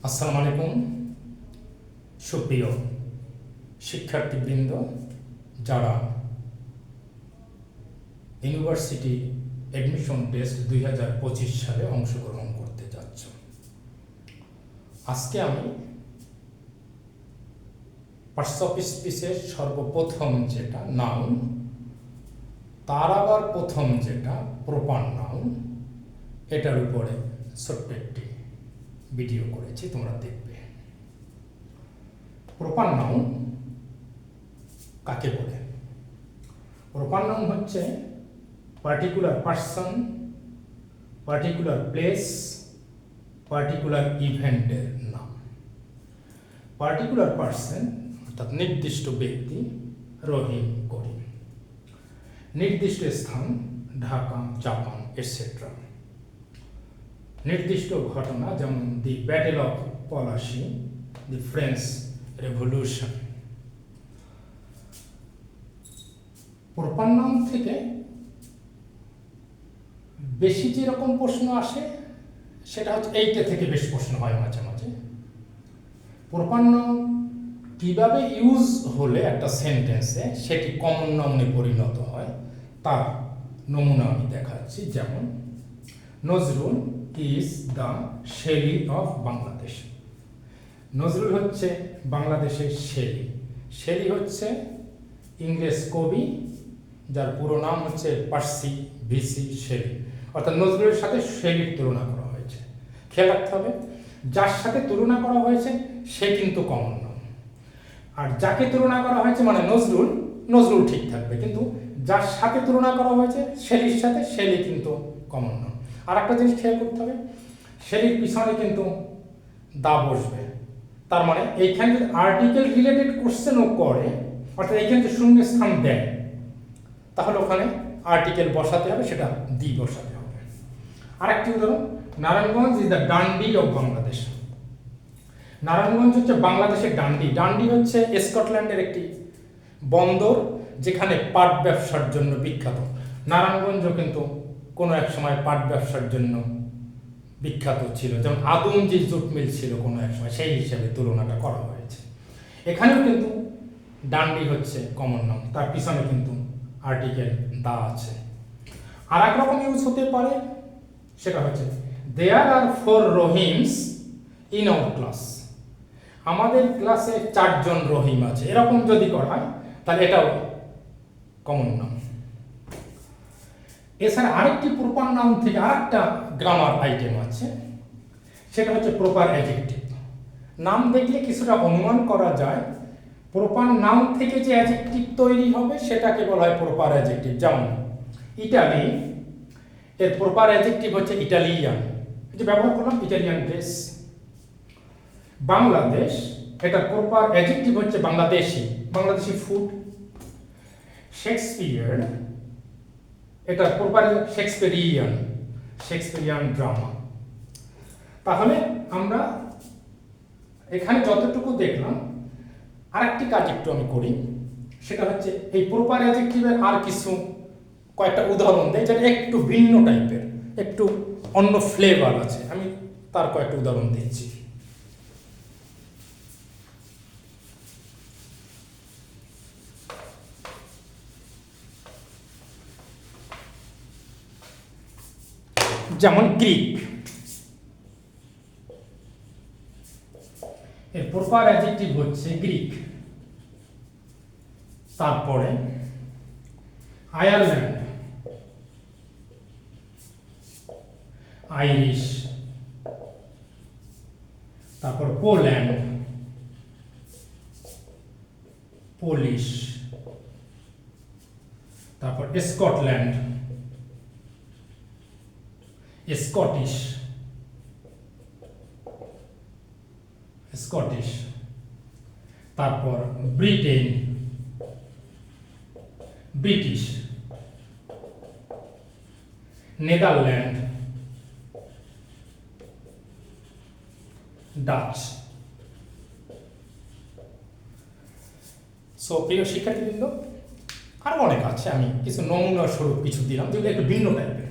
আসসালামু আলাইকুম সুপ্রিয় শিক্ষার্থীবৃন্দ, যারা ইউনিভার্সিটি অ্যাডমিশন টেস্ট 2025 সালে অংশগ্রহণ করতে যাচ্ছ। আজকে আমি পার্টস অফ স্পিচের সর্বপ্রথম যেটা নাউন, তার আবার প্রথম যেটা প্রপার নাউন, এটার উপরে ছোট্ট একটি ভিডিও করেছি, তোমরা দেখবে। প্রপার নাউন কাকে বলে? প্রপার নাউন হচ্ছে particular person, particular place, particular ইভেন্টের নাম। পার্টিকুলার পার্সন অর্থাৎ নির্দিষ্ট ব্যক্তি, রহিম, করিম। নির্দিষ্ট স্থান, ঢাকা, জাপান, এটসেট্রা। নির্দিষ্ট ঘটনা, যেমন the battle of Palashi, the French revolution. Proper noun থেকে বেশি যেরকম প্রশ্ন আসে সেটা হচ্ছে এইটা থেকে বেশ প্রশ্ন হয় মাঝে মাঝে। প্রপার নাউন কিভাবে ইউজ হলে একটা সেন্টেন্সে সেটি কমন নাউনে পরিণত হয় তার নমুনা আমি দেখাচ্ছি। যেমন Nazrul is the Shelley of Bangladesh. Nazrul হচ্ছে বাংলাদেশের শেলি। শেলি হচ্ছে ইংরেজ কবি, যার পুরো নাম হচ্ছে পার্সি ভিসি শেলি। অর্থাৎ নজরুলের সাথে শেলির তুলনা করা হয়েছে। খেয়াল রাখতে হবে, যার সাথে তুলনা করা হয়েছে সে কিন্তু কমন নাম, আর যাকে তুলনা করা হয়েছে মানে নজরুল, নজরুল ঠিক থাকবে, কিন্তু যার সাথে তুলনা করা হয়েছে শেলির সাথে, শেলি কিন্তু কমন নাম। আর একটা জিনিস খেয়াল করতে হবে, শেলির পিছনে কিন্তু দা বসবে। তার মানে এইখানে যদি আর্টিকেল রিলেটেড কোশ্চেনও করে, অর্থাৎ এইখানে যে শূন্য স্থান দেয়, তাহলে ওখানে আর্টিকেল বসাতে হবে, সেটা দি বসাতে হবে। আরেকটি উদাহরণ, Narayanganj is the Dundee of Bangladesh. Narayanganj হচ্ছে বাংলাদেশের ডান্ডি। ডান্ডি হচ্ছে স্কটল্যান্ডের একটি বন্দর, যেখানে পাট ব্যবসার জন্য বিখ্যাত। নারায়ণগঞ্জও কিন্তু কোনো এক সময় পাট ব্যবসার জন্য বিখ্যাত ছিল, যেমন আদম যে জুট মিল ছিল কোনো এক সময়, সেই হিসাবে তুলনাটা করা হয়েছে। এখানেও কিন্তু ডান্ডি হচ্ছে কমন নাম, তার পিছনে কিন্তু আর্টিকেল দা আছে। আর এক রকম ইউজ হতে পারে, সেটা হচ্ছে দেয়ার আর 4 রহিমস ইন আওয়ার ক্লাস। আমাদের ক্লাসে 4 জন রহিম আছে, এরকম যদি করা হয় তাহলে এটাও কমন নাম। এছাড়া আরেকটি প্রপার নাউন থেকে আরেকটা গ্রামার আইটেম আছে, সেটা হচ্ছে প্রপার অ্যাডজেক্টিভ। নাম দেখলে কিছুটা অনুমান করা যায় প্রপার নাউন থেকে যে অ্যাডজেক্টিভ তৈরি হবে সেটাকে বলা হয় প্রপার অ্যাডজেক্টিভ। যেমন ইটালি, এর প্রপার অ্যাডজেক্টিভ হচ্ছে ইটালিয়ান, যে ব্যবহার করলাম ইটালিয়ান ড্রেস। বাংলাদেশ, এটার প্রপার অ্যাডজেক্টিভ হচ্ছে বাংলাদেশি, বাংলাদেশি ফুড। শেক্সপিয়ার, এটার প্রপার শেক্সপিয়ারিয়ান, শেক্সপিয়ারিয়ান ড্রামা। তাহলে আমরা এখানে যতটুকু দেখলাম, আরেকটি কাজ একটু আমি করি, সেটা হচ্ছে এই প্রপার অ্যাডজেক্টিভের আর কিছু কয়েকটা উদাহরণ দেয়, যেটা একটু ভিন্ন টাইপের, একটু অন্য ফ্লেভার আছে। আমি তার কয়েকটা উদাহরণ দিচ্ছি। যেমন গ্রিক, এর প্রপার অ্যাডজেক্টিভ হচ্ছে গ্রিক। তারপরে আয়ারল্যান্ড, আইরিশ। তারপর পোল্যান্ড, পোলিশ। তারপর স্কটল্যান্ড, স্কটিশ, স্কটিশ। তারপর Britain, British. Netherland, Dutch. So প্রিয় শিক্ষার্থীবৃন্দ, আরও অনেক আছে, আমি কিছু নমুনা স্বরূপ কিছু দিলাম যেগুলো একটু ভিন্ন টাইপের।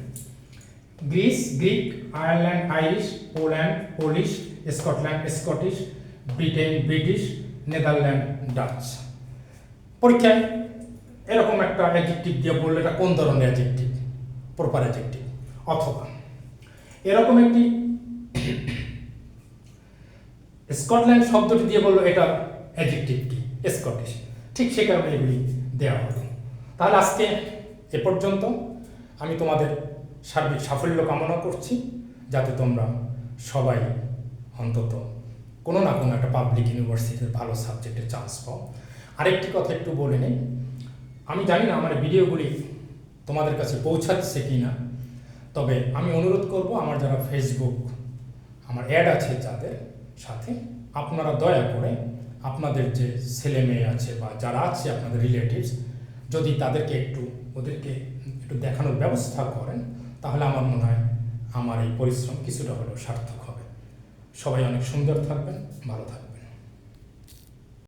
Greece, Greek, Ireland, Irish, Poland, Polish, Scotland Scottish, Britain British, Netherland Dutch. পরীক্ষায় এরকম একটা অ্যাডজেক্টিভ দিয়ে বললে এটা কোন ধরনের অ্যাডজেক্টিভ, প্রপার অ্যাডজেক্টিভ। অথবা এরকম একটি স্কটল্যান্ড শব্দটি দিয়ে বললো এটা অ্যাডজেক্টিভ কি, স্কটিশ, ঠিক সে কারণে এগুলি দেওয়া হলো। তাহলে আজকে এ পর্যন্ত। আমি তোমাদের সার্বিক সাফল্য কামনা করছি, যাতে তোমরা সবাই অন্তত কোনো না কোনো একটা পাবলিক ইউনিভার্সিটির ভালো সাবজেক্টের চান্স পাও। আরেকটি কথা একটু বলে নিই, আমি জানি না আমার ভিডিওগুলি তোমাদের কাছে পৌঁছাচ্ছে কি না, তবে আমি অনুরোধ করব আমার যারা ফেসবুক আমার অ্যাড আছে যাদের সাথে, আপনারা দয়া করে আপনাদের যে ছেলে মেয়ে আছে বা যারা আছে আপনাদের রিলেটিভস, যদি ওদেরকে একটু দেখানোর ব্যবস্থা করেন, তাহলে আমার মনে হয় আমার এই পরিশ্রম কিছুটা হলেও সার্থক হবে। সবাই অনেক সুন্দর থাকবেন, ভালো থাকবেন।